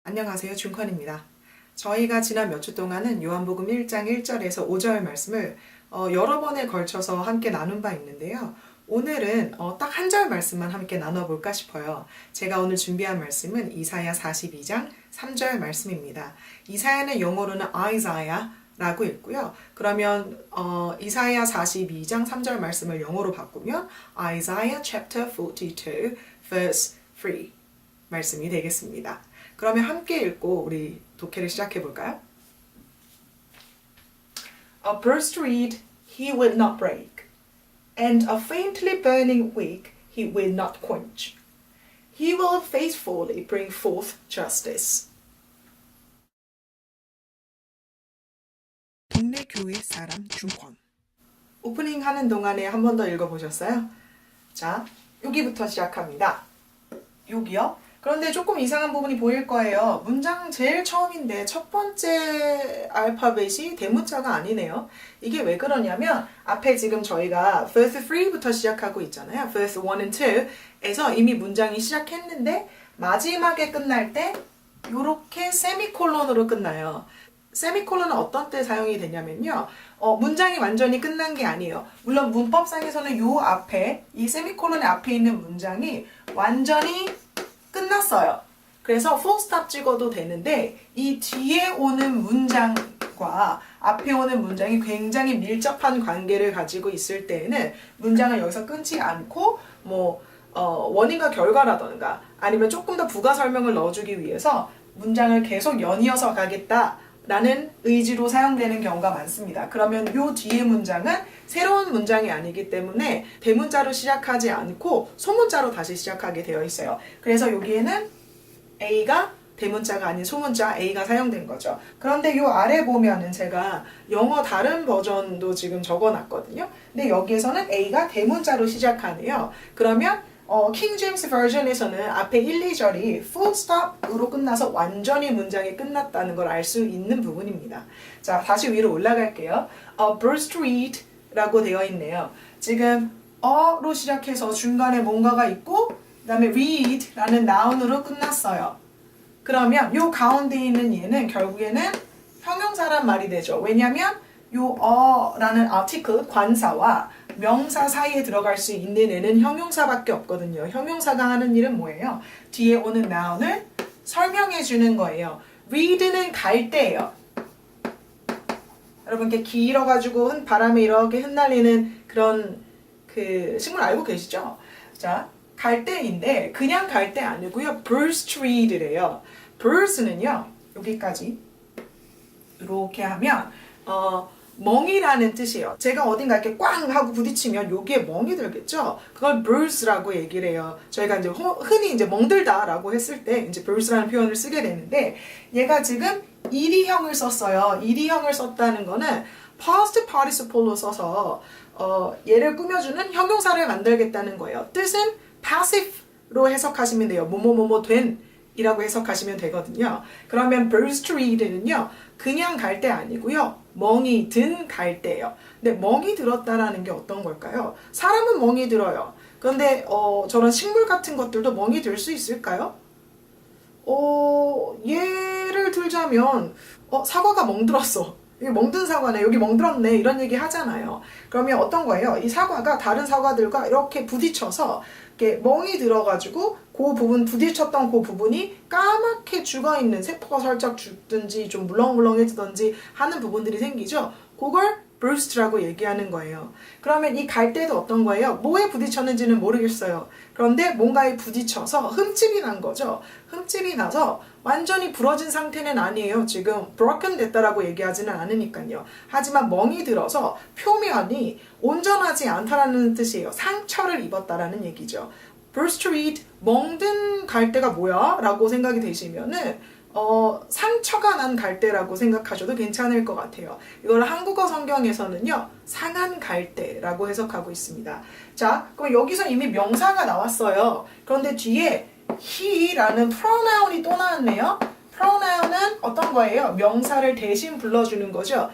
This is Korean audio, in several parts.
안녕하세요. 준컨입니다. 저희가 지난 몇 주 동안은 요한복음 1장 1절에서 5절 말씀을 여러 번에 걸쳐서 함께 나눈 바 있는데요. 오늘은 딱 한 절 말씀만 함께 나눠볼까 싶어요. 제가 오늘 준비한 말씀은 이사야 42장 3절 말씀입니다. 이사야는 영어로는 Isaiah라고 읽고요. 그러면 이사야 42장 3절 말씀을 영어로 바꾸면 Isaiah chapter 42 verse 3 말씀이 되겠습니다. 그러면 함께 읽고 우리 독해를 시작해 볼까요? A bruised reed he will not break, and a faintly burning wick he will not quench. He will faithfully bring forth justice. 동네 교회 사람 준권. 오프닝 하는 동안에 한 번 더 읽어보셨어요? 자, 여기부터 시작합니다. 여기요? 그런데 조금 이상한 부분이 보일 거예요. 문장 제일 처음인데 첫 번째 알파벳이 대문자가 아니네요. 이게 왜 그러냐면 앞에 지금 저희가 verse 3부터 시작하고 있잖아요. verse 1 and 2에서 이미 문장이 시작했는데 마지막에 끝날 때 이렇게 세미콜론으로 끝나요. 세미콜론은 어떤 때 사용이 되냐면요. 문장이 완전히 끝난 게 아니에요. 물론 문법상에서는 요 앞에 이 세미콜론의 앞에 있는 문장이 완전히 끝났어요. 그래서 full stop 찍어도 되는데 이 뒤에 오는 문장과 앞에 오는 문장이 굉장히 밀접한 관계를 가지고 있을 때에는 문장을 여기서 끊지 않고 원인과 결과라던가 아니면 조금 더 부가 설명을 넣어주기 위해서 문장을 계속 연이어서 가겠다라는 의지로 사용되는 경우가 많습니다. 그러면 요 뒤에 문장은 새로운 문장이 아니기 때문에 대문자로 시작하지 않고 소문자로 다시 시작하게 되어 있어요. 그래서 여기에는 A가 대문자가 아닌 소문자 A가 사용된 거죠. 그런데 요 아래 보면은 제가 영어 다른 버전도 지금 적어놨거든요. 근데 여기에서는 A가 대문자로 시작하네요. 그러면 킹 제임스 버전에서는 앞에 1, 2절이 full stop으로 끝나서 완전히 문장이 끝났다는 걸 알 수 있는 부분입니다. 자, 다시 위로 올라갈게요. bruised reed 라고 되어 있네요. 지금 어로 시작해서 중간에 뭔가가 있고 그 다음에 read라는 noun으로 끝났어요. 그러면 요 가운데 있는 얘는 결국에는 형용사란 말이 되죠. 왜냐하면 요 어라는 article 관사와 명사 사이에 들어갈 수 있는 애는 형용사밖에 없거든요. 형용사가 하는 일은 뭐예요? 뒤에 오는 noun을 설명해 주는 거예요. read는 갈 때예요. 여러분 이렇게 길어가지고 바람에 이렇게 흩날리는 그런 그 식물 알고 계시죠? 자, 갈대인데 그냥 갈대 아니고요. bruised reed래요. bruise는요. 여기까지 이렇게 하면 멍이라는 뜻이에요. 제가 어딘가 이렇게 꽝 하고 부딪히면 여기에 멍이 들겠죠? 그걸 bruise라고 얘기를 해요. 저희가 이제 흔히 이제 멍들다라고 했을 때 이제 bruise라는 표현을 쓰게 되는데 얘가 지금 일이형을 썼어요. 일이형을 썼다는 거는 past participle로 써서 얘를 꾸며주는 형용사를 만들겠다는 거예요. 뜻은 passive로 해석하시면 돼요. 뭐뭐뭐뭐 된 이라고 해석하시면 되거든요. 그러면 bruised reed는요. 그냥 갈대 아니고요. 멍이 든 갈대예요. 근데 멍이 들었다라는 게 어떤 걸까요? 사람은 멍이 들어요. 그런데 저런 식물 같은 것들도 멍이 들 수 있을까요? 예를 들자면 사과가 멍들었어. 여기 멍든 사과네. 여기 멍들었네. 이런 얘기 하잖아요. 그러면 어떤 거예요? 이 사과가 다른 사과들과 이렇게 부딪혀서 이렇게 멍이 들어가지고 그 부분 부딪혔던 그 부분이 까맣게 죽어있는 세포가 살짝 죽든지 좀 물렁물렁해지든지 하는 부분들이 생기죠. 그걸 bruised라고 얘기하는 거예요. 그러면 이 갈대도 어떤 거예요? 뭐에 부딪혔는지는 모르겠어요. 그런데 뭔가에 부딪혀서 흠집이 난 거죠. 흠집이 나서 완전히 부러진 상태는 아니에요. 지금 broken 됐다라고 얘기하지는 않으니까요. 하지만 멍이 들어서 표면이 온전하지 않다라는 뜻이에요. 상처를 입었다라는 얘기죠. bruised reed, 멍든 갈대가 뭐야? 라고 생각이 되시면은 상처가 난 갈대라고 생각하셔도 괜찮을 것 같아요. 이걸 한국어 성경에서는요, 상한 갈대라고 해석하고 있습니다. 자, 그럼 여기서 이미 명사가 나왔어요. 그런데 뒤에 he라는 pronoun이 또 나왔네요. pronoun은 어떤 거예요? 명사를 대신 불러주는 거죠.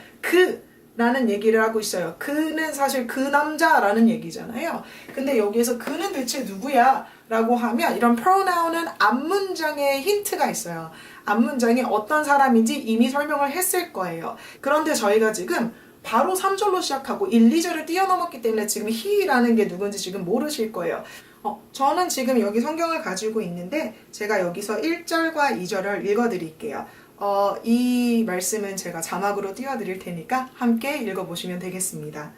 라는 얘기를 하고 있어요. 그는 사실 그 남자라는 얘기잖아요. 근데 여기에서 그는 대체 누구야? 라고 하면 이런 pronoun은 앞문장에 힌트가 있어요. 앞 문장이 어떤 사람인지 이미 설명을 했을 거예요. 그런데 저희가 지금 바로 3절로 시작하고 1, 2절을 뛰어넘었기 때문에 지금 he라는 게 누군지 지금 모르실 거예요. 저는 지금 여기 성경을 가지고 있는데 제가 여기서 1절과 2절을 읽어드릴게요. 이 말씀은 제가 자막으로 띄워드릴 테니까 함께 읽어보시면 되겠습니다.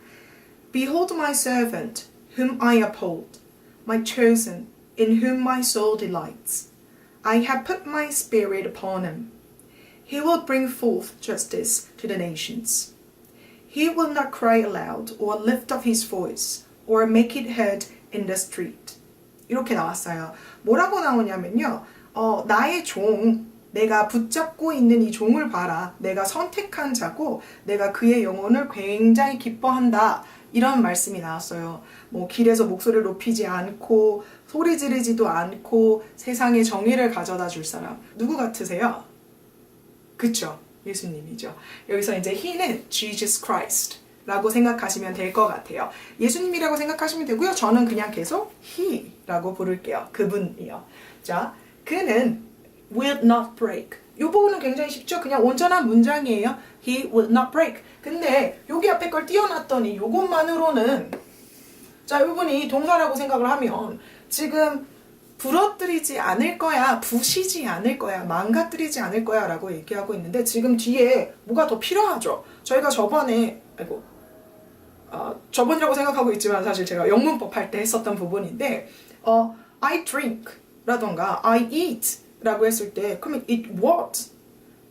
Behold my servant, whom I uphold, my chosen, in whom my soul delights. I have put my spirit upon him. He will bring forth justice to the nations. He will not cry aloud or lift up his voice or make it heard in the street. 이렇게 나왔어요. 뭐라고 나오냐면요. 나의 종, 내가 붙잡고 있는 이 종을 봐라. 내가 선택한 자고 내가 그의 영혼을 굉장히 기뻐한다. 이런 말씀이 나왔어요. 뭐 길에서 목소리를 높이지 않고 소리 지르지도 않고 세상에 정의를 가져다 줄 사람. 누구 같으세요? 그쵸? 예수님이죠. 여기서 이제 he는 Jesus Christ 라고 생각하시면 될 것 같아요. 예수님이라고 생각하시면 되고요. 저는 그냥 계속 he라고 부를게요. 그분이요. 자, 그는 will not break. 이 부분은 굉장히 쉽죠. 그냥 온전한 문장이에요. He will not break. 근데 여기 앞에 걸 띄워놨더니 이것만으로는 자, 이분이 동사라고 생각을 하면 지금 부러뜨리지 않을 거야, 부시지 않을 거야, 망가뜨리지 않을 거야 라고 얘기하고 있는데 지금 뒤에 뭐가 더 필요하죠. 저희가 저번이라고 생각하고 있지만 사실 제가 영문법 할 때 했었던 부분인데 I drink 라던가 I eat 라고 했을 때 그러면 eat what?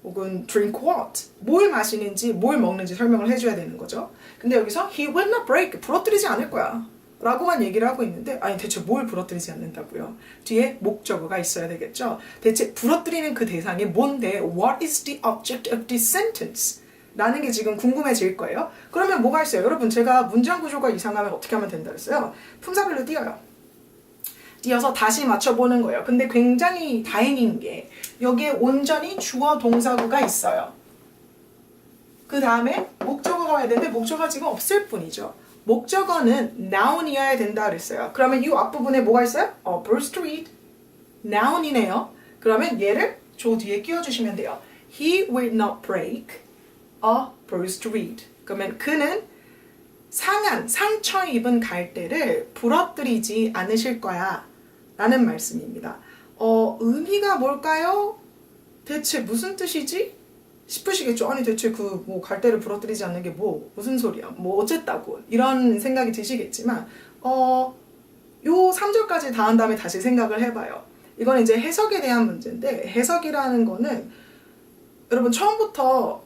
혹은 drink what? 뭘 마시는지 뭘 먹는지 설명을 해줘야 되는 거죠. 근데 여기서 he will not break, 부러뜨리지 않을 거야 라고만 얘기를 하고 있는데 아니 대체 뭘 부러뜨리지 않는다고요? 뒤에 목적어가 있어야 되겠죠. 대체 부러뜨리는 그 대상이 뭔데? What is the object of this sentence? 라는 게 지금 궁금해질 거예요. 그러면 뭐가 있어요? 여러분 제가 문장 구조가 이상하면 어떻게 하면 된다 그랬어요? 품사별로 띄어요. 띄어서 다시 맞춰보는 거예요. 근데 굉장히 다행인 게 여기에 온전히 주어 동사구가 있어요. 그 다음에 목적어가 와야 되는데 목적어가 지금 없을 뿐이죠. 목적어는 noun이어야 된다 그랬어요. 그러면 이 앞부분에 뭐가 있어요? Bruce Street. noun이네요. 그러면 얘를 조 뒤에 끼워주시면 돼요. He will not break a bruised reed. 그러면 그는 상처 입은 갈대를 부러뜨리지 않으실 거야 라는 말씀입니다. 의미가 뭘까요? 대체 무슨 뜻이지? 싶으시겠죠. 아니 대체 그 뭐 갈대를 부러뜨리지 않는 게 무슨 소리야? 뭐 어쨌다고 이런 생각이 드시겠지만 요 3절까지 다 한 다음에 다시 생각을 해봐요. 이건 이제 해석에 대한 문제인데 해석이라는 거는 여러분 처음부터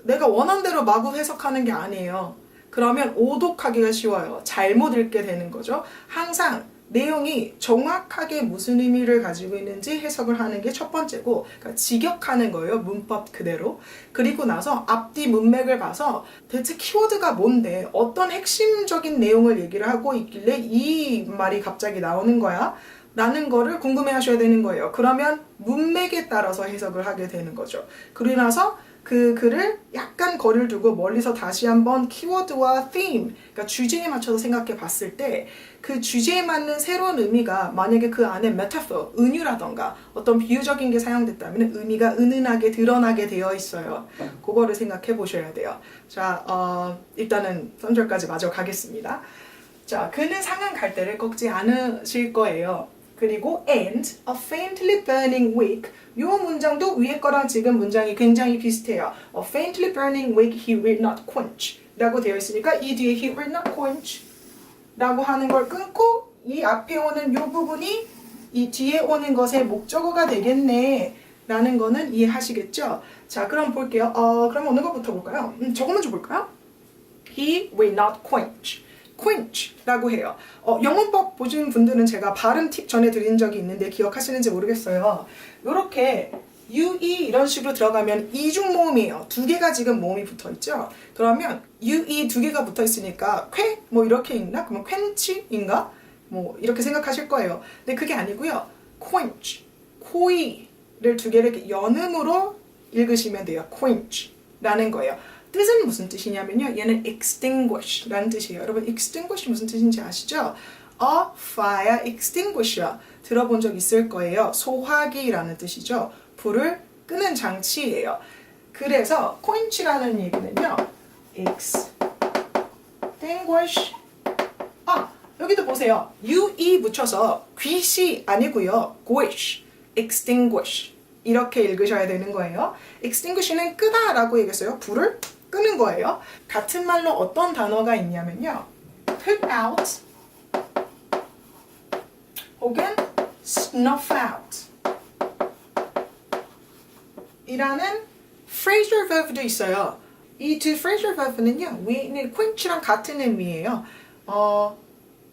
내가 원하는 대로 마구 해석하는 게 아니에요. 그러면 오독하기가 쉬워요. 잘못 읽게 되는 거죠. 항상 내용이 정확하게 무슨 의미를 가지고 있는지 해석을 하는 게 첫 번째고 그러니까 직역하는 거예요. 문법 그대로. 그리고 나서 앞뒤 문맥을 봐서 대체 키워드가 뭔데 어떤 핵심적인 내용을 얘기를 하고 있길래 이 말이 갑자기 나오는 거야? 라는 거를 궁금해 하셔야 되는 거예요. 그러면 문맥에 따라서 해석을 하게 되는 거죠. 그러고 나서 그 글을 약간 거리를 두고 멀리서 다시 한번 키워드와 theme, 그러니까 주제에 맞춰서 생각해 봤을 때 그 주제에 맞는 새로운 의미가 만약에 그 안에 metaphor, 은유라던가 어떤 비유적인 게 사용됐다면 의미가 은은하게 드러나게 되어 있어요. 그거를 생각해 보셔야 돼요. 자, 일단은 3절까지 마저 가겠습니다. 자, 그는 상한 갈대를 꺾지 않으실 거예요. 그리고 and a faintly burning wick. 이 문장도 위에 거랑 지금 문장이 굉장히 비슷해요. A faintly burning wick he will not quench 라고 되어 있으니까 이 뒤에 he will not quench 라고 하는 걸 끊고 이 앞에 오는 이 부분이 이 뒤에 오는 것의 목적어가 되겠네 라는 거는 이해하시겠죠? 자, 그럼 볼게요. 그럼 어느 것부터 볼까요? 저거 먼저 볼까요? He will not quench. quench라고 해요. 영문법 보신 분들은 제가 발음 팁 전해드린 적이 있는데 기억하시는지 모르겠어요. 이렇게 UE 이런 식으로 들어가면 이중 모음이에요. 두 개가 지금 모음이 붙어 있죠. 그러면 UE 두 개가 붙어 있으니까 쾌? 뭐 이렇게 읽나? 그러면 quench인가? 뭐 이렇게 생각하실 거예요. 근데 그게 아니고요. quench, 코이를 두 개를 이렇게 연음으로 읽으시면 돼요. quench라는 거예요. 뜻은 무슨 뜻이냐면요. 얘는 extinguish라는 뜻이에요. 여러분 extinguish 무슨 뜻인지 아시죠? A fire extinguisher 들어본 적 있을 거예요. 소화기라는 뜻이죠. 불을 끄는 장치예요. 그래서 quench라는 얘기는요. extinguish. 여기도 보세요. ue 붙여서 귀시 아니고요. guish, extinguish 이렇게 읽으셔야 되는 거예요. extinguish는 끄다 라고 얘기했어요. 불을 끄는 거예요. 같은 말로 어떤 단어가 있냐면요. put out 혹은 snuff out 이라는 phrasal verb도 있어요. 이 두 phrasal verb는요. 위에 있는 quench랑 같은 의미예요.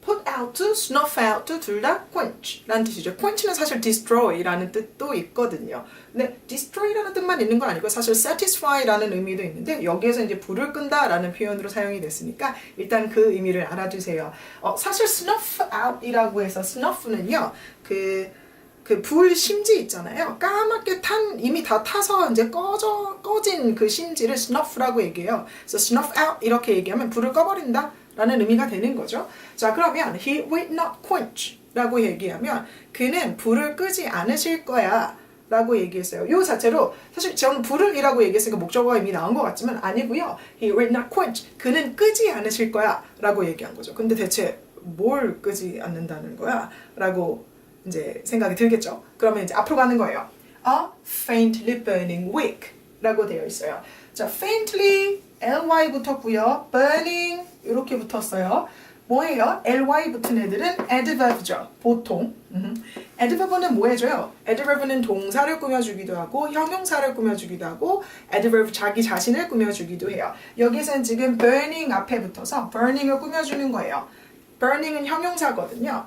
put out, snuff out 둘 다 quench 라는 뜻이죠. quench는 사실 destroy라는 뜻도 있거든요. 근데 destroy라는 뜻만 있는 건 아니고 사실 satisfy라는 의미도 있는데 여기에서 이제 불을 끈다라는 표현으로 사용이 됐으니까 일단 그 의미를 알아두세요. 사실 snuff out이라고 해서 snuff는요. 그 불 심지 있잖아요. 까맣게 이미 다 타서 이제 꺼진 그 심지를 snuff라고 얘기해요. 그래서 snuff out 이렇게 얘기하면 불을 꺼버린다 라는 의미가 되는 거죠. 자, 그러면 he will not quench 라고 얘기하면 그는 불을 끄지 않으실 거야 라고 얘기했어요. 이 자체로 사실 저는 불을 이라고 얘기했으니까 목적어가 이미 나온 것 같지만 아니고요. he will not quench 그는 끄지 않으실 거야 라고 얘기한 거죠. 근데 대체 뭘 끄지 않는다는 거야? 라고 이제 생각이 들겠죠. 그러면 이제 앞으로 가는 거예요. A faintly burning wick 라고 되어 있어요. 자, faintly ly 붙었고요. burning 이렇게 붙었어요. 뭐예요? ly 붙은 애들은 adverb죠. 보통. adverb는 뭐 해줘요? adverb는 동사를 꾸며주기도 하고 형용사를 꾸며주기도 하고 adverb 자기 자신을 꾸며주기도 해요. 여기서는 지금 burning 앞에 붙어서 burning을 꾸며주는 거예요. burning은 형용사거든요.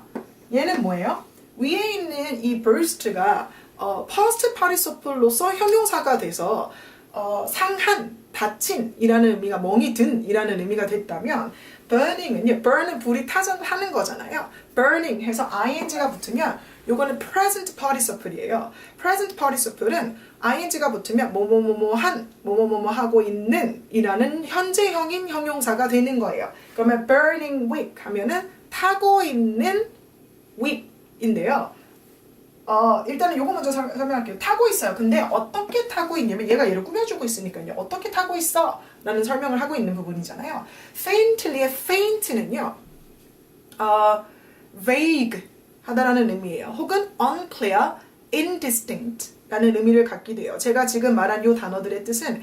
얘는 뭐예요? 위에 있는 이 burst가 past participle로서 형용사가 돼서 상한, 닫힌 이라는 의미가 멍이 든 이라는 의미가 됐다면 burning은요, burn은 불이 타는 거잖아요. burning 해서 ing가 붙으면 요거는 present participle이에요. present participle은 ing가 붙으면 뭐뭐뭐 하고 있는 이라는 현재형인 형용사가 되는 거예요. 그러면 burning wick 하면은 타고 있는 wick인데요. 일단은 요거 먼저 설명할게요. 타고 있어요. 근데 어떻게 타고 있냐면 얘가 얘를 꾸며주고 있으니까요. 어떻게 타고 있어? 라는 설명을 하고 있는 부분이잖아요. faintly의 faint는요. vague 하다라는 의미예요. 혹은 unclear, indistinct 라는 의미를 갖기도 해요. 제가 지금 말한 요 단어들의 뜻은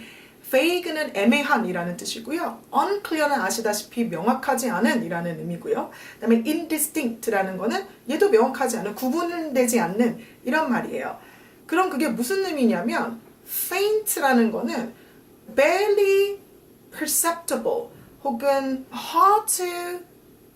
vague는 애매한 이라는 뜻이고요. unclear는 아시다시피 명확하지 않은 이라는 의미고요. 그 다음에 indistinct라는 거는 얘도 명확하지 않은, 구분되지 않는 이런 말이에요. 그럼 그게 무슨 의미냐면 faint라는 거는 barely perceptible 혹은 hard to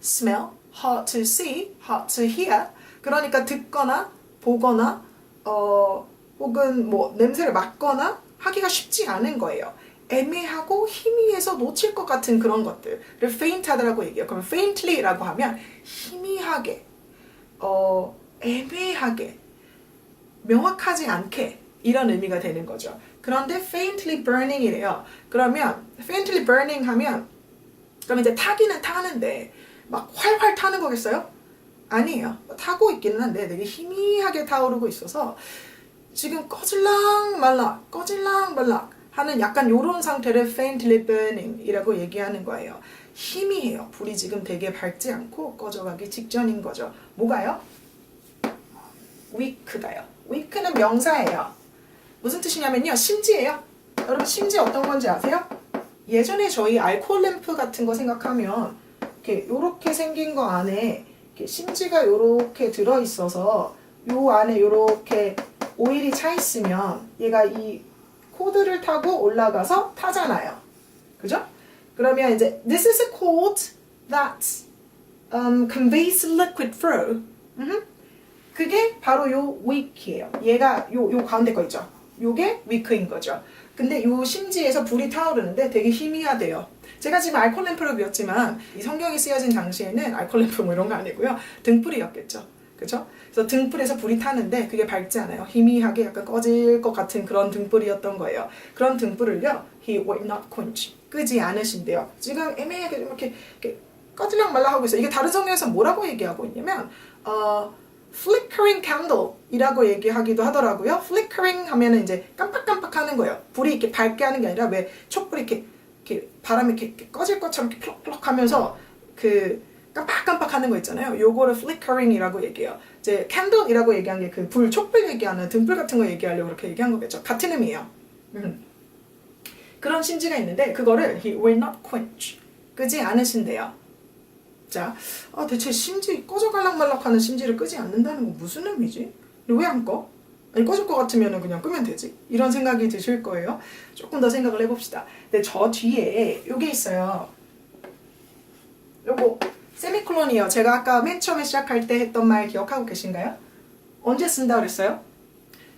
smell, hard to see, hard to hear 그러니까 듣거나 보거나 혹은 뭐 냄새를 맡거나 하기가 쉽지 않은 거예요. 애매하고 희미해서 놓칠 것 같은 그런 것들을 faint하다라고 얘기해요. 그럼 faintly라고 하면 희미하게, 애매하게, 명확하지 않게 이런 의미가 되는 거죠. 그런데 faintly burning이래요. 그러면 faintly burning 하면 그럼 이제 타기는 타는데 막 활활 타는 거겠어요? 아니에요. 타고 있기는 한데 되게 희미하게 타오르고 있어서 지금 꺼질랑 말락 하는 약간 요런 상태를 faintly burning 이라고 얘기하는 거예요. 희미해요. 불이 지금 되게 밝지 않고 꺼져가기 직전인 거죠. 뭐가요? weak가요. weak는 명사예요. 무슨 뜻이냐면요. 심지예요. 여러분 심지 어떤 건지 아세요? 예전에 저희 알코올 램프 같은 거 생각하면 이렇게 요렇게 생긴 거 안에 이렇게 심지가 요렇게 들어있어서 요 안에 요렇게 오일이 차 있으면 얘가 이 코드를 타고 올라가서 타잖아요. 그죠? 그러면 이제 this is a cord that conveys liquid through. 그게 바로 요 wick이에요. 얘가 요 가운데 거 있죠? 요게 wick인 거죠. 근데 요 심지에서 불이 타오르는데 되게 희미하대요. 제가 지금 알코올 램프를 그렸지만 이 성경이 쓰여진 당시에는 알코올 램프 뭐 이런 거 아니고요. 등불이었겠죠. 그죠? 그래서 등불에서 불이 타는데 그게 밝지 않아요. 희미하게 약간 꺼질 것 같은 그런 등불이었던 거예요. 그런 등불을요. He will not quench. 끄지 않으신대요. 지금 애매하게 이렇게 꺼질랑 말라 하고 있어요. 이게 다른 성경에서 뭐라고 얘기하고 있냐면 flickering candle 이라고 얘기하기도 하더라고요. flickering 하면은 이제 깜빡깜빡 하는 거예요. 불이 이렇게 밝게 하는 게 아니라 왜 촛불이 이렇게 바람이 이렇게 꺼질 것처럼 이렇게 플럭플럭 하면서 그 깜빡깜빡 하는 거 있잖아요. 요거를 flickering이라고 얘기해요. 이제 candle이라고 얘기한 게 그 불, 촛불 얘기하는 등불 같은 거 얘기하려고 그렇게 얘기한 거겠죠. 같은 의미예요. 그런 심지가 있는데 그거를 he will not quench. 끄지 않으신대요. 자, 대체 심지 꺼져갈락말락 하는 심지를 끄지 않는다는 건 무슨 의미지? 왜 안 꺼? 아니 꺼질 것 같으면 그냥 끄면 되지. 이런 생각이 드실 거예요. 조금 더 생각을 해봅시다. 근데 저 뒤에 요게 있어요. 요거 세미콜론이에요. 제가 아까 맨 처음에 시작할 때 했던 말 기억하고 계신가요? 언제 쓴다 그랬어요?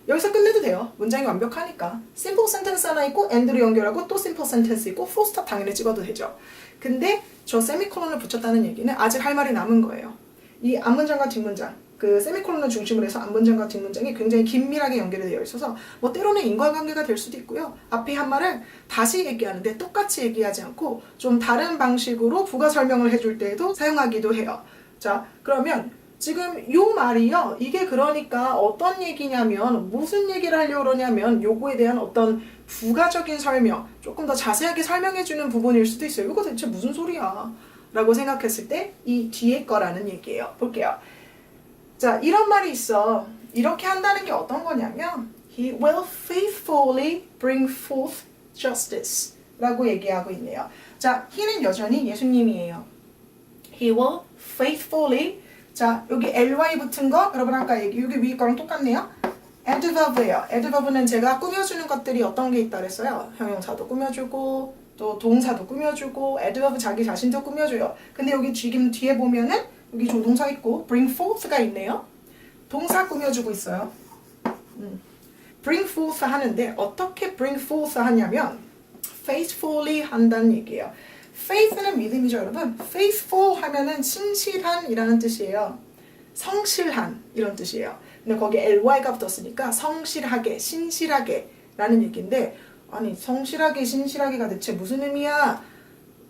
여기서 끝내도 돼요. 문장이 완벽하니까. simple sentence 하나 있고 and로 연결하고 또 simple sentence 있고 full stop 당연히 찍어도 되죠. 근데 저 세미콜론을 붙였다는 얘기는 아직 할 말이 남은 거예요. 이 앞문장과 뒷문장, 그 세미콜론을 중심으로 해서 앞문장과 뒷문장이 굉장히 긴밀하게 연결이 되어 있어서 뭐 때로는 인과관계가 될 수도 있고요. 앞에 한 말을 다시 얘기하는데 똑같이 얘기하지 않고 좀 다른 방식으로 부가 설명을 해줄 때에도 사용하기도 해요. 자, 그러면 지금 요 말이요. 이게 그러니까 어떤 얘기냐면 무슨 얘기를 하려고 그러냐면 요거에 대한 어떤 부가적인 설명, 조금 더 자세하게 설명해주는 부분일 수도 있어요. 이거 대체 무슨 소리야? 라고 생각했을 때 이 뒤에 거라는 얘기예요. 볼게요. 자, 이런 말이 있어. 이렇게 한다는 게 어떤 거냐면 He will faithfully bring forth justice 라고 얘기하고 있네요. 자, he는 여전히 예수님이에요. He will faithfully 자, 여기 ly 붙은 거 여러분 아까 여기 위에 거랑 똑같네요. adverb예요. adverb는 제가 꾸며주는 것들이 어떤 게 있다 그랬어요. 형용사도 꾸며주고 또 동사도 꾸며주고 adverb 자기 자신도 꾸며줘요. 근데 여기 지금 뒤에 보면은 여기 조동사 있고 bring forth가 있네요. 동사 꾸며주고 있어요. bring forth 하는데 어떻게 bring forth 하냐면 faithfully 한다는 얘기예요. faith는 믿음이죠, 여러분. faithful 하면은 신실한 이라는 뜻이에요. 성실한 이런 뜻이에요. 근데 거기에 ly가 붙었으니까 성실하게, 신실하게 라는 얘기인데 아니 성실하게, 신실하게가 대체 무슨 의미야?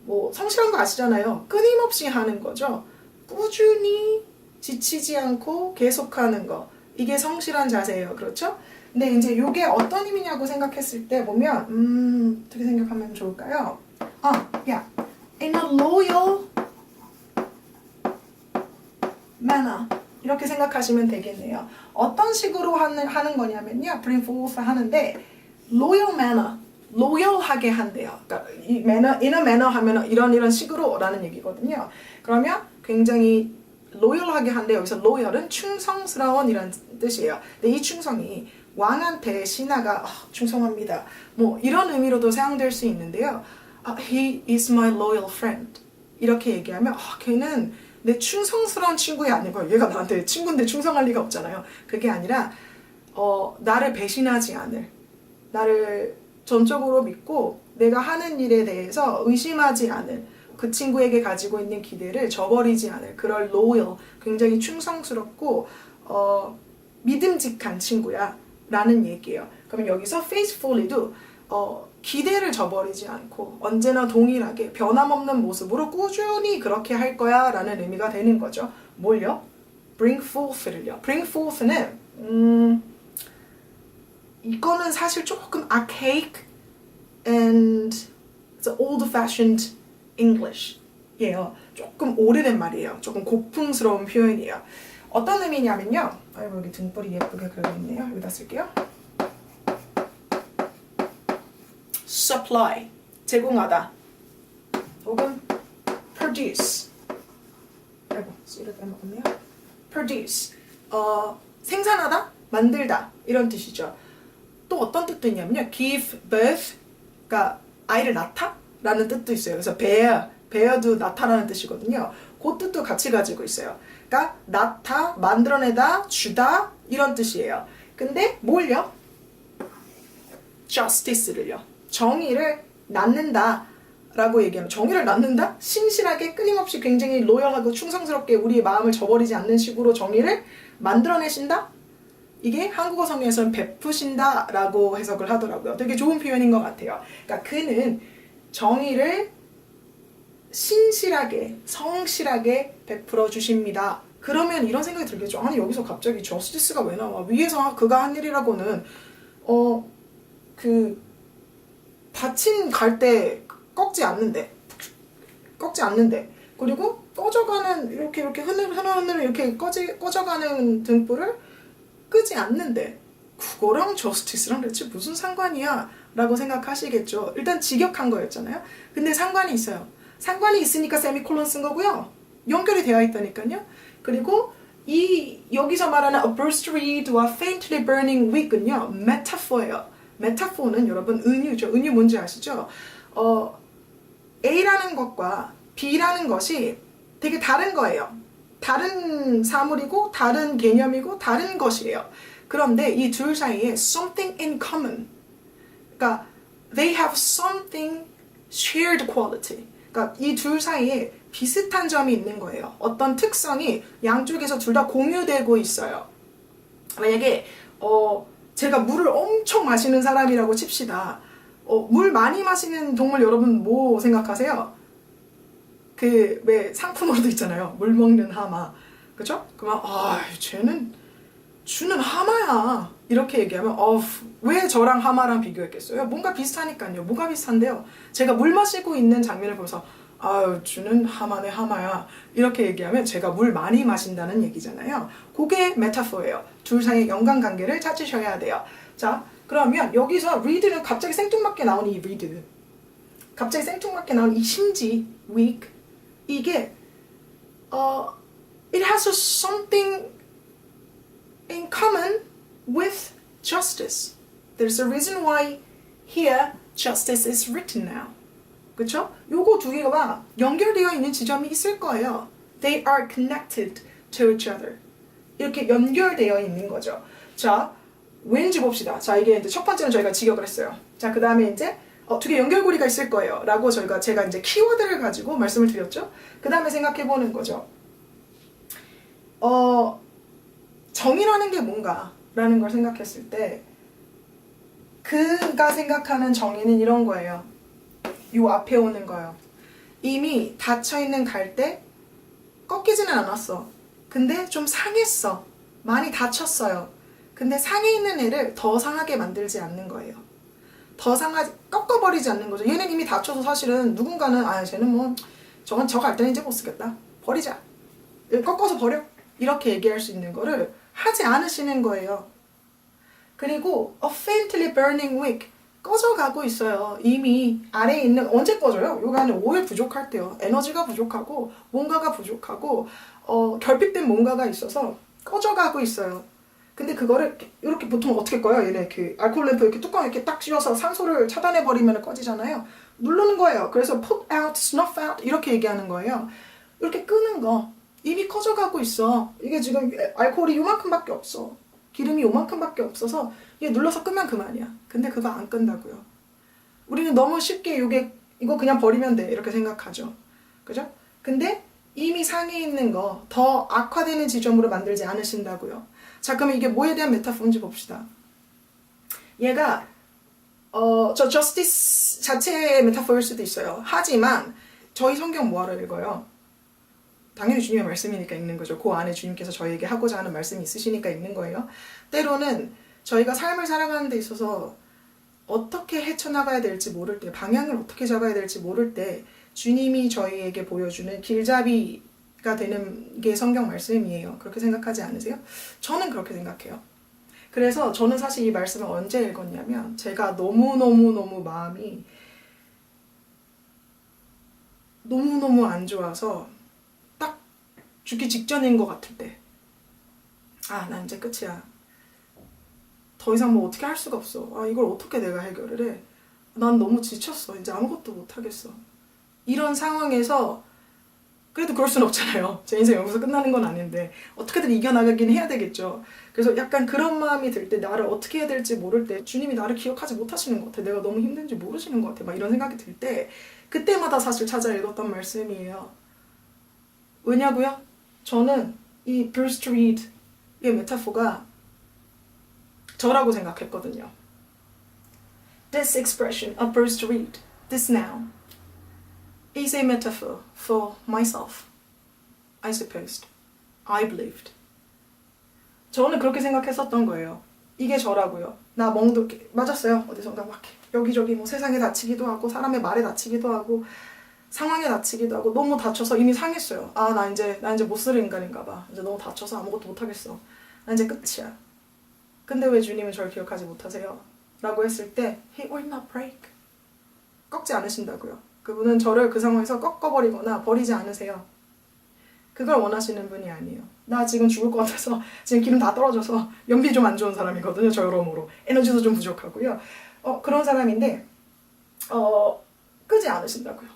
뭐 성실한 거 아시잖아요. 끊임없이 하는 거죠. 꾸준히 지치지 않고 계속하는 거. 이게 성실한 자세예요. 그렇죠? 근데 이제 이게 어떤 의미냐고 생각했을 때 보면 어떻게 생각하면 좋을까요? in a loyal manner 이렇게 생각하시면 되겠네요. 어떤 식으로 하는 거냐면요. bring forth 하는데 loyal manner, loyal하게 한대요. 그러니까 이 manner, in a manner 하면 이런 식으로 라는 얘기거든요. 그러면 굉장히 loyal하게 한데 여기서 loyal은 충성스러운 이란 뜻이에요. 근데 이 충성이 왕한테 신하가 충성합니다. 뭐 이런 의미로도 사용될 수 있는데요. He is my loyal friend. 이렇게 얘기하면 걔는 내 충성스러운 친구야 아니고 얘가 나한테 친구인데 충성할 리가 없잖아요. 그게 아니라 나를 배신하지 않을, 나를 전적으로 믿고 내가 하는 일에 대해서 의심하지 않을 그 친구에게 가지고 있는 기대를 저버리지 않을 그럴 loyal, 굉장히 충성스럽고 믿음직한 친구야 라는 얘기예요. 그러면 여기서 faithfully도 기대를 저버리지 않고 언제나 동일하게 변함없는 모습으로 꾸준히 그렇게 할 거야 라는 의미가 되는 거죠. 뭘요? bring forth를요. bring forth는 이거는 사실 조금 archaic and it's old-fashioned English예요. 조금 오래된 말이에요. 조금 고풍스러운 표현이에요. 어떤 의미냐면요. 아이고 여기 등불이 예쁘게 그려져 있네요. 여기다 쓸게요. supply, 제공하다. 혹은 produce. 아이고 씨를 빼먹었네요. produce, 생산하다, 만들다 이런 뜻이죠. 또 어떤 뜻도 있냐면요. give birth, 그러니까 아이를 낳다? 라는 뜻도 있어요. 그래서 bear도 낳다라는 뜻이거든요. 그 뜻도 같이 가지고 있어요. 그러니까 낳다, 만들어내다, 주다 이런 뜻이에요. 근데 뭘요? justice를요. 정의를 낳는다 라고 얘기하면 정의를 낳는다? 신실하게 끊임없이 굉장히 로열하고 충성스럽게 우리의 마음을 저버리지 않는 식으로 정의를 만들어내신다? 이게 한국어 성경에서는 베푸신다 라고 해석을 하더라고요. 되게 좋은 표현인 것 같아요. 그러니까 그는 정의를 신실하게, 성실하게 베풀어 주십니다. 그러면 이런 생각이 들겠죠. 아니 여기서 갑자기 저스티스가 왜 나와? 위에서 그가 한 일이라고는 그 받침 갈 때 꺾지 않는데 그리고 꺼져가는 이렇게 흐느흐느 이렇게 꺼져가는 등불을 끄지 않는데 그거랑 저스티스랑 대체 무슨 상관이야? 라고 생각하시겠죠. 일단 직역한 거였잖아요. 근데 상관이 있어요. 상관이 있으니까 세미콜론 쓴 거고요. 연결이 되어 있다니까요. 그리고 여기서 말하는 a burst reed와 faintly burning wick은요. 메타포예요. 메타포는 여러분 은유죠. 은유 뭔지 아시죠? A라는 것과 B라는 것이 되게 다른 거예요. 다른 사물이고 다른 개념이고 다른 것이에요. 그런데 이 둘 사이에 something in common. 그러니까 they have something shared quality. 그러니까 이 둘 사이에 비슷한 점이 있는 거예요. 어떤 특성이 양쪽에서 둘 다 공유되고 있어요. 만약에 제가 물을 엄청 마시는 사람이라고 칩시다. 물 많이 마시는 동물 여러분 뭐 생각하세요? 그 왜 상품으로도 있잖아요. 물 먹는 하마. 그죠? 그러면 쟤는 하마야. 이렇게 얘기하면 왜 저랑 하마랑 비교했겠어요? 뭔가 비슷하니까요. 뭐가 비슷한데요? 제가 물 마시고 있는 장면을 보면서 쟤는 하마네 하마야. 이렇게 얘기하면 제가 물 많이 마신다는 얘기잖아요. 그게 메타포예요. 둘 사이의 연관관계를 찾으셔야 돼요. 자, 그러면 여기서 read는 갑자기 생뚱맞게 나온 이 read. 갑자기 생뚱맞게 나온 이 심지, weak. 이게 it has something in common with justice. There's a reason why here justice is written now. 그쵸? 요거 두 개가 연결되어 있는 지점이 있을 거예요. They are connected to each other. 이렇게 연결되어 있는 거죠. 자, 왠지 봅시다. 자, 이게 이제 첫 번째는 저희가 직역을 했어요. 자, 그 다음에 이제 두 개 연결고리가 있을 거예요. 라고 제가 이제 키워드를 가지고 말씀을 드렸죠. 그 다음에 생각해 보는 거죠. 정의라는 게 뭔가? 라는 걸 생각했을 때 그가 생각하는 정의는 이런 거예요. 요 앞에 오는 거예요. 이미 닫혀있는 갈대 꺾이지는 않았어. 근데 좀 상했어. 많이 다쳤어요. 근데 상해 있는 애를 더 상하게 만들지 않는 거예요. 꺾어버리지 않는 거죠. 얘는 이미 다쳐서 사실은 누군가는 쟤는 뭐 저 갈대는 이제 못 쓰겠다. 버리자. 꺾어서 버려. 이렇게 얘기할 수 있는 거를 하지 않으시는 거예요. 그리고 a faintly burning wick. 꺼져가고 있어요. 이미 아래에 있는 언제 꺼져요? 요거 안에 오일 부족할 때요. 에너지가 부족하고 뭔가가 부족하고 결핍된 뭔가가 있어서 꺼져가고 있어요. 근데 그거를 이렇게 보통 어떻게 꺼요? 얘네 그 알코올 램프 이렇게 뚜껑 이렇게 딱 쥐어서 산소를 차단해 버리면 꺼지잖아요. 누르는 거예요. 그래서 put out, snuff out 이렇게 얘기하는 거예요. 이렇게 끄는 거 이미 꺼져가고 있어. 이게 지금 알코올이 요만큼밖에 없어. 기름이 요만큼밖에 없어서 얘 눌러서 끄면 그만이야. 근데 그거 안 끈다고요. 우리는 너무 쉽게 이거 그냥 버리면 돼 이렇게 생각하죠. 그죠? 근데 이미 상해 있는 거 더 악화되는 지점으로 만들지 않으신다고요. 자, 그러면 이게 뭐에 대한 메타포인지 봅시다. 얘가 저 저스티스 자체의 메타포일 수도 있어요. 하지만 저희 성경 뭐하러 읽어요? 당연히 주님의 말씀이니까 읽는 거죠. 그 안에 주님께서 저희에게 하고자 하는 말씀이 있으시니까 읽는 거예요. 때로는 저희가 삶을 살아가는 데 있어서 어떻게 헤쳐나가야 될지 모를 때, 방향을 어떻게 잡아야 될지 모를 때 주님이 저희에게 보여주는 길잡이가 되는 게 성경 말씀이에요. 그렇게 생각하지 않으세요? 저는 그렇게 생각해요. 그래서 저는 사실 이 말씀을 언제 읽었냐면 제가 너무너무 마음이 너무너무 안 좋아서 딱 죽기 직전인 것 같을 때 난 이제 끝이야. 더 이상 뭐 어떻게 할 수가 없어. 이걸 어떻게 내가 해결을 해. 난 너무 지쳤어. 이제 아무것도 못하겠어. 이런 상황에서 그래도 그럴 순 없잖아요. 제 인생 여기서 끝나는 건 아닌데 어떻게든 이겨나가긴 해야 되겠죠. 그래서 약간 그런 마음이 들 때 나를 어떻게 해야 될지 모를 때 주님이 나를 기억하지 못하시는 것 같아. 내가 너무 힘든지 모르시는 것 같아. 막 이런 생각이 들 때 그때마다 사실 찾아 읽었던 말씀이에요. 왜냐고요? 저는 이 burst reed의 메타포가 저라고 생각했거든요. This expression, a burst reed, this now, is a metaphor for myself, I suppose. I believed. 저는 그렇게 생각했었던 거예요. 이게 저라고요. 나 멍들게 맞았어요. 어디선가 막 여기저기 뭐 세상에 다치기도 하고 사람의 말에 다치기도 하고 상황에 다치기도 하고 너무 다쳐서 이미 상했어요. 아, 나 이제 못 쓸 인간인가 봐. 이제 너무 다쳐서 아무것도 못 하겠어. 나 이제 끝이야. 근데 왜 주님은 저를 기억하지 못하세요? 라고 했을 때 He will not break. 꺾지 않으신다고요. 그분은 저를 그 상황에서 꺾어버리거나 버리지 않으세요. 그걸 원하시는 분이 아니에요. 나 지금 죽을 것 같아서 지금 기름 다 떨어져서 연비 좀 안 좋은 사람이거든요. 저 여러모로. 에너지도 좀 부족하고요. 그런 사람인데 끄지 않으신다고요.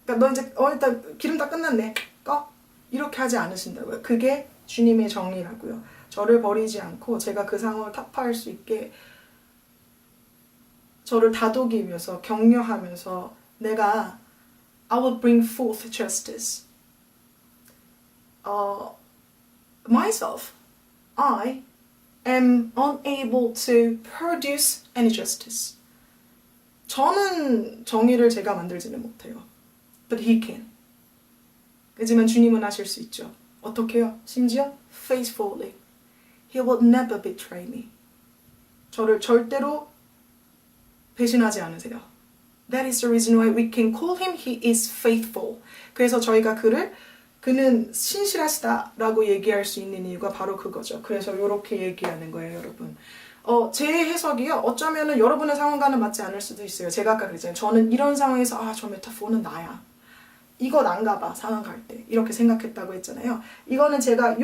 그러니까 너 이제 일단 기름 다 끝났네. 꺼. 이렇게 하지 않으신다고요. 그게 주님의 정의라고요. 저를 버리지 않고 제가 그 상황을 타파할 수 있게 저를 다독이기 위해서 격려하면서 내가 I will bring forth justice. Myself, I am unable to produce any justice. 저는 정의를 제가 만들지는 못해요. But He can. 하지만 주님은 하실 수 있죠. 어떻게요? 심지어 faithfully. He will never betray me. 저를 절대로 배신하지 않으세요. That is the reason why we can call him. He is faithful. 그래서 저희가 그는 신실하시다라고 얘기할 수 있는 이유가 바로 그거죠. 그래서 이렇게 얘기하는 거예요, 여러분. 제 해석이요. 어쩌면은 여러분의 상황과는 맞지 않을 수도 있어요. 제가 아까 그랬잖아요. 저는 이런 상황에서 저 메타포는 나야. 이거 난가 봐, 상황 갈 때. 이렇게 생각했다고 했잖아요. 이거는 제가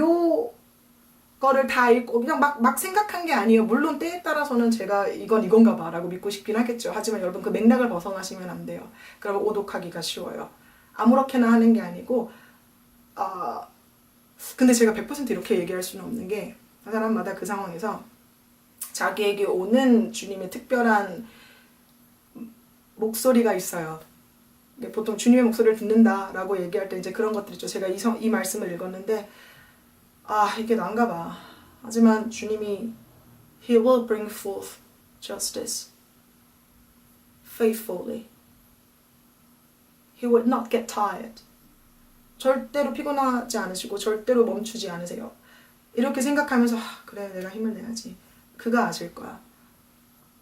거를 다 읽고 그냥 막 생각한 게 아니에요. 물론 때에 따라서는 제가 이건가 봐 라고 믿고 싶긴 하겠죠. 하지만 여러분 그 맥락을 벗어나시면 안 돼요. 그러면 오독하기가 쉬워요. 아무렇게나 하는 게 아니고 근데 제가 100% 이렇게 얘기할 수는 없는 게 사람마다 그 상황에서 자기에게 오는 주님의 특별한 목소리가 있어요. 보통 주님의 목소리를 듣는다라고 얘기할 때 이제 그런 것들 있죠. 제가 이 말씀을 읽었는데 이게 난가 봐. 하지만 주님이 He will bring forth justice faithfully. He will not get tired. 절대로 피곤하지 않으시고 절대로 멈추지 않으세요. 이렇게 생각하면서 그래 내가 힘을 내야지. 그가 아실 거야.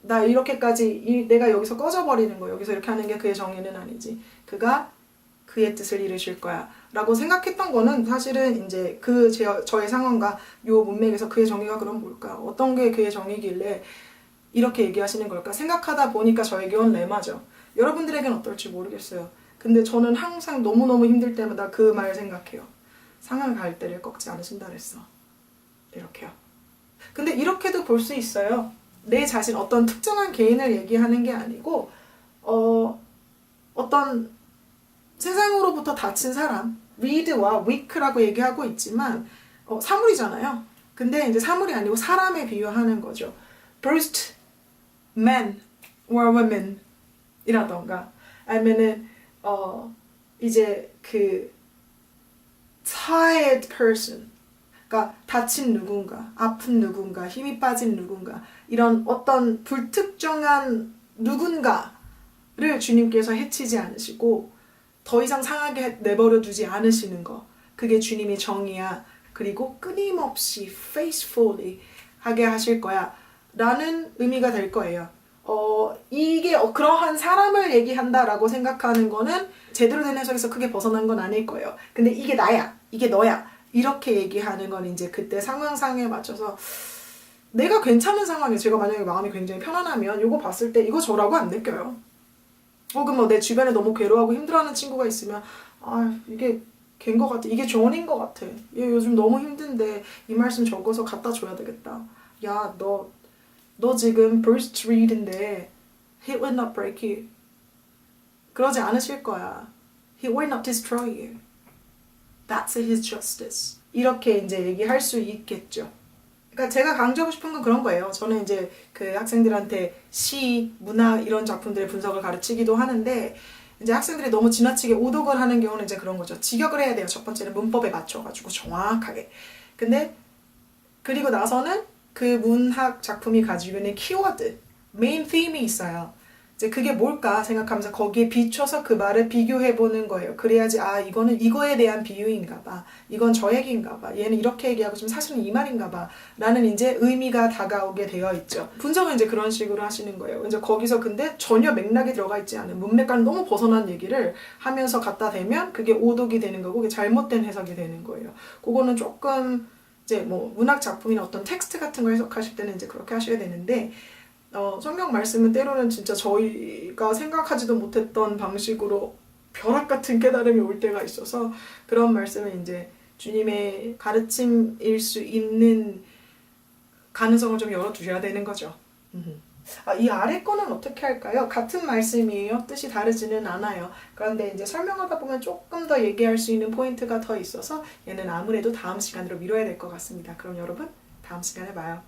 나 이렇게까지 내가 여기서 꺼져버리는 거 여기서 이렇게 하는 게 그의 정의는 아니지. 그가 그의 뜻을 이루실 거야 라고 생각했던 거는 사실은 이제 저의 상황과 요 문맥에서 그의 정의가 그럼 뭘까? 어떤 게 그의 정의길래 이렇게 얘기하시는 걸까? 생각하다 보니까 저에게 온 레마죠. 여러분들에겐 어떨지 모르겠어요. 근데 저는 항상 너무너무 힘들 때마다 그 말 생각해요. 상한 갈대를 꺾지 않으신다 그랬어. 이렇게요. 근데 이렇게도 볼 수 있어요. 내 자신 어떤 특정한 개인을 얘기하는 게 아니고 어떤 세상으로부터 다친 사람, weed와 weak라고 얘기하고 있지만 사물이잖아요. 근데 이제 사물이 아니고 사람에 비유하는 거죠. bruised man or woman 이라던가 아니면은 이제 그 tired person 그러니까 다친 누군가, 아픈 누군가, 힘이 빠진 누군가 이런 어떤 불특정한 누군가를 주님께서 해치지 않으시고 더 이상 상하게 내버려 두지 않으시는 거. 그게 주님의 정의야. 그리고 끊임없이 faithfully 하게 하실 거야. 라는 의미가 될 거예요. 이게 그러한 사람을 얘기한다라고 생각하는 거는 제대로 된 해석에서 크게 벗어난 건 아닐 거예요. 근데 이게 나야. 이게 너야. 이렇게 얘기하는 건 이제 그때 상황상에 맞춰서 내가 괜찮은 상황에 제가 만약에 마음이 굉장히 편안하면 이거 봤을 때 이거 저라고 안 느껴요. 혹은 뭐 내 주변에 너무 괴로워하고 힘들어하는 친구가 있으면 이게 걔인 것 같아. 이게 존인 것 같아. 얘 요즘 너무 힘든데 이 말씀 적어서 갖다 줘야 되겠다. 야, 너 지금 burst read인데 He will not break you. 그러지 않으실 거야. He will not destroy you. That's His justice. 이렇게 이제 얘기할 수 있겠죠. 그러니까 제가 강조하고 싶은 건 그런 거예요. 저는 이제 그 학생들한테 시, 문학 이런 작품들의 분석을 가르치기도 하는데 이제 학생들이 너무 지나치게 오독을 하는 경우는 이제 그런 거죠. 직역을 해야 돼요. 첫 번째는 문법에 맞춰가지고 정확하게. 근데 그리고 나서는 그 문학 작품이 가지고 있는 키워드, 메인 theme이 있어요. 이제 그게 뭘까 생각하면서 거기에 비춰서 그 말을 비교해 보는 거예요. 그래야지 아 이거는 이거에 대한 비유인가 봐. 이건 저 얘기인가 봐. 얘는 이렇게 얘기하고 좀 사실은 이 말인가 봐. 라는 이제 의미가 다가오게 되어 있죠. 분석은 이제 그런 식으로 하시는 거예요. 이제 거기서 근데 전혀 맥락이 들어가 있지 않은 문맥과는 너무 벗어난 얘기를 하면서 갖다 대면 그게 오독이 되는 거고 그게 잘못된 해석이 되는 거예요. 그거는 조금 이제 뭐 문학 작품이나 어떤 텍스트 같은 거 해석하실 때는 이제 그렇게 하셔야 되는데 성경 말씀은 때로는 진짜 저희가 생각하지도 못했던 방식으로 벼락 같은 깨달음이 올 때가 있어서 그런 말씀은 이제 주님의 가르침일 수 있는 가능성을 좀 열어두셔야 되는 거죠. 이 아래 거는 어떻게 할까요? 같은 말씀이에요. 뜻이 다르지는 않아요. 그런데 이제 설명하다 보면 조금 더 얘기할 수 있는 포인트가 더 있어서 얘는 아무래도 다음 시간으로 미뤄야 될 것 같습니다. 그럼 여러분 다음 시간에 봐요.